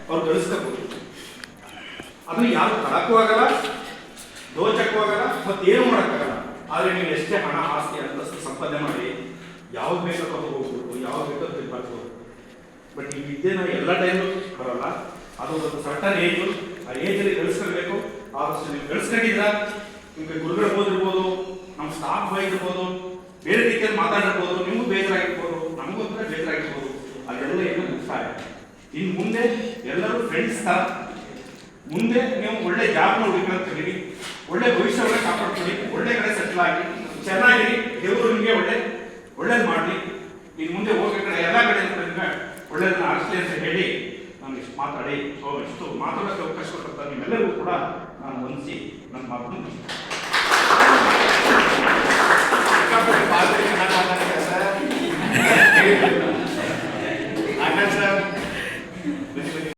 ಅವ್ರು ಗಳಿಸ್ಕೋಬಹುದು. ಅದು ಯಾರು ತಡಕ್ಕೂ ಆಗಲ್ಲ, ದೋಚಕ್ಕೂ ಆಗಲ್ಲ, ಮತ್ತೇನು ಮಾಡೋಕ್ಕಾಗಲ್ಲ. ಆದರೆ ನೀವು ಎಷ್ಟೇ ಹಣ ಆಸ್ತಿ ಅಂತಸ್ತು ಸಂಪಾದನೆ ಮಾಡಿ ಯಾವ್ದು ಬೇಕಾದ್ರೂ ಹೋಗ್ಬೇಕು, ಯಾವ್ದು ಬೇಕಾದ್ರೂ ತಿಳ್ಬಾರ್ದು. ಬಟ್ ಈ ವಿದ್ಯೆನ ಎಲ್ಲ ಟೈಮು ಬರೋಲ್ಲ. ಅದು ಒಂದು ಸರ್ಟನ್ ಏಜು, ಆ ಏಜಲ್ಲಿ ಗಳಿಸ್ಕೊಳ್ಬೇಕು. ಆದಷ್ಟು ನೀವು ಗಳಿಸ್ಕೊಂಡಿದ್ರ ನಿಮಗೆ ಗುರುಗಳು ಓದಿರ್ಬೋದು, ನಮ್ಮ ಸ್ಟಾಫ್ ಆಗಿರ್ಬೋದು, ಬೇರೆ ರೀತಿಯಲ್ಲಿ ಮಾತಾಡಿರ್ಬೋದು, ನಿಮಗೂ ಬೇಜಾರಾಗಿರ್ಬೋದು, ನಮಗೂ ಕೂಡ ಬೇಜಾರಾಗಿರ್ಬೋದು. ಅದೆಲ್ಲ ಏನೋ ಮುಕ್ತಾಯ. ಇನ್ನು ಮುಂದೆ ಎಲ್ಲರೂ ಫ್ರೆಂಡ್ಸ್ ತರ ಮುಂದೆ ನೀವು ಒಳ್ಳೆ ಜಾಬ್ನ ಹುಡುಕೊಳ್ಳೋದು ಕಲೀರಿ, ಒಳ್ಳೆ ಭವಿಷ್ಯವನ್ನು ಕಾಪಾಡ್ಕೊಳ್ಳಿ, ಒಳ್ಳೆ ಕಡೆ ಸೆಟ್ಲ್ ಆಗಿ ಚೆನ್ನಾಗಿರಿ. ದೇವರು ನಿಮಗೆ ಒಳ್ಳೇದು ಮಾಡಲಿ. ಇನ್ನು ಮುಂದೆ ಹೋಗಬೇಕಾದ್ರೆ ಎಲ್ಲ ಕಡೆ ಒಳ್ಳೇದನ್ನ ಆರಿಸಲಿ ಅಂತ ಹೇಳಿ ನಾನು ಇಷ್ಟು ಮಾತಾಡಿ ಇಷ್ಟು ಮಾತಾಡೋಕ್ಕೆ ಅವಕಾಶ ಕೊಟ್ಟಂತ ನಿಮ್ಮೆಲ್ಲರಿಗೂ ಕೂಡ ನಾನು ವಂದಿಸಿ ನನ್ನ ಮಾತನ್ನು